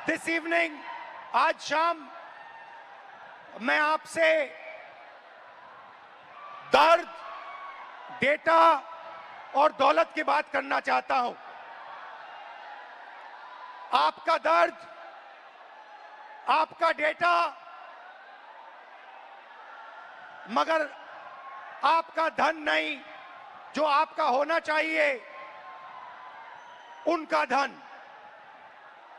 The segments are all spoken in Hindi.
दिस इवनिंग, आज शाम मैं आपसे दर्द, डेटा और दौलत की बात करना चाहता हूं। आपका दर्द, आपका डेटा, मगर आपका धन नहीं, जो आपका होना चाहिए, उनका धन।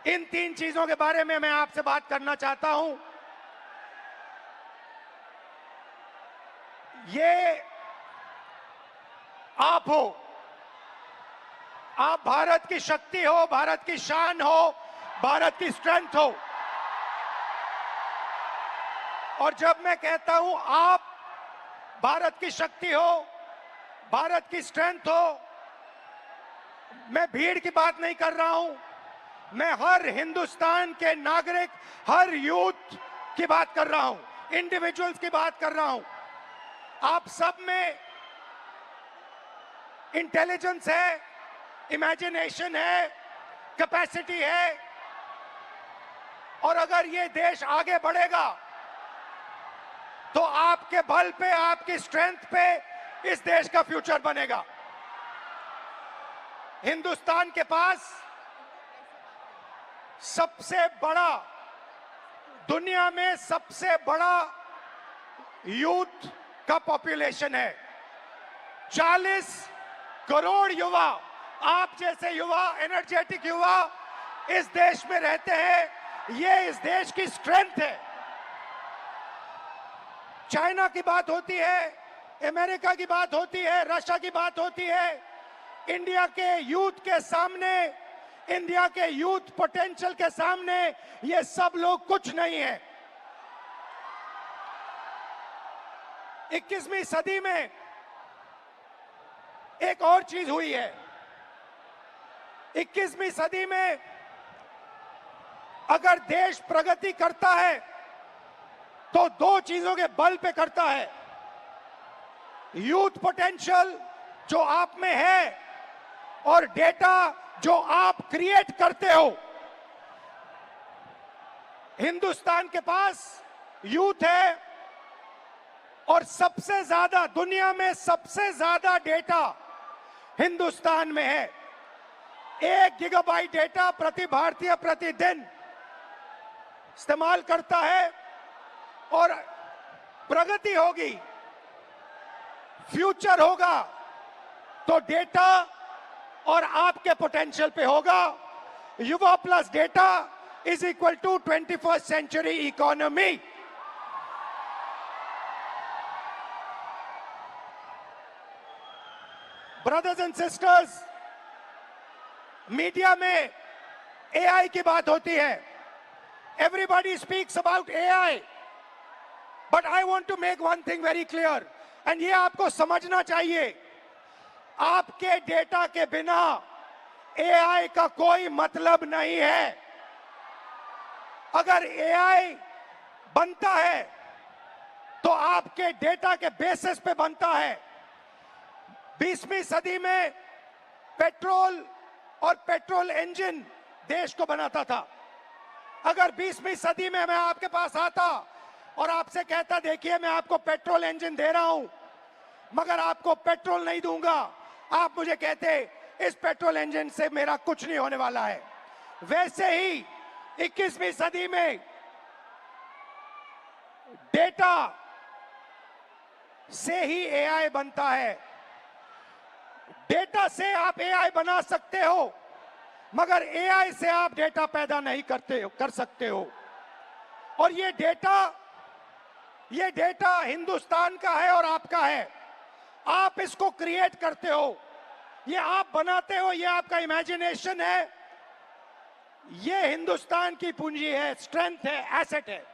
इन तीन चीजों के बारे में मैं आपसे बात करना चाहता हूं। ये आप हो, आप भारत की शक्ति हो, भारत की शान हो, भारत की स्ट्रेंथ हो। और जब मैं कहता हूं आप भारत की शक्ति हो, भारत की स्ट्रेंथ हो, मैं भीड़ की बात नहीं कर रहा हूं, मैं हर हिंदुस्तान के नागरिक, हर यूथ की बात कर रहा हूं, इंडिविजुअल्स की बात कर रहा हूं। आप सब में इंटेलिजेंस है, इमेजिनेशन है, कैपेसिटी है, और अगर ये देश आगे बढ़ेगा तो आपके बल पे, आपकी स्ट्रेंथ पे इस देश का फ्यूचर बनेगा। हिंदुस्तान के पास सबसे बड़ा, दुनिया में सबसे बड़ा यूथ का पॉपुलेशन है। 40 करोड़ युवा, आप जैसे युवा, एनर्जेटिक युवा इस देश में रहते हैं। ये इस देश की स्ट्रेंथ है। चाइना की बात होती है, अमेरिका की बात होती है, रशिया की बात होती है, इंडिया के यूथ के सामने, इंडिया के यूथ पोटेंशियल के सामने ये सब लोग कुछ नहीं है। 21वीं सदी में एक और चीज हुई है। 21वीं सदी में अगर देश प्रगति करता है तो दो चीजों के बल पे करता है। यूथ पोटेंशियल जो आप में है और डेटा जो आप क्रिएट करते हो। हिंदुस्तान के पास यूथ है और सबसे ज्यादा, दुनिया में सबसे ज्यादा डेटा हिंदुस्तान में है। 1 गीगाबाइट डेटा प्रति भारतीय प्रतिदिन इस्तेमाल करता है। और प्रगति होगी, फ्यूचर होगा तो डेटा और आपके पोटेंशियल पे होगा। युवा plus data is equal to 21st century economy. Brothers and sisters, media में एआई की बात होती है। Everybody speaks about AI, but I want to make one thing very clear, and ये आपको समझना चाहिए। आपके डेटा के बिना एआई का कोई मतलब नहीं है। अगर एआई बनता है तो आपके डेटा के बेसिस पे बनता है। 20वीं सदी में पेट्रोल और पेट्रोल इंजन देश को बनाता था। अगर 20वीं सदी में मैं आपके पास आता और आपसे कहता, देखिए मैं आपको पेट्रोल इंजन दे रहा हूं, मगर आपको पेट्रोल नहीं दूंगा, आप मुझे कहते इस पेट्रोल इंजन से मेरा कुछ नहीं होने वाला है। वैसे ही 21वीं सदी में डेटा से ही एआई बनता है। डेटा से आप एआई बना सकते हो, मगर एआई से आप डेटा पैदा नहीं कर सकते हो। और ये डेटा हिंदुस्तान का है और आपका है। आप इसको क्रिएट करते हो, ये आप बनाते हो, ये आपका इमेजिनेशन है। ये हिंदुस्तान की पूंजी है, स्ट्रेंथ है, एसेट है।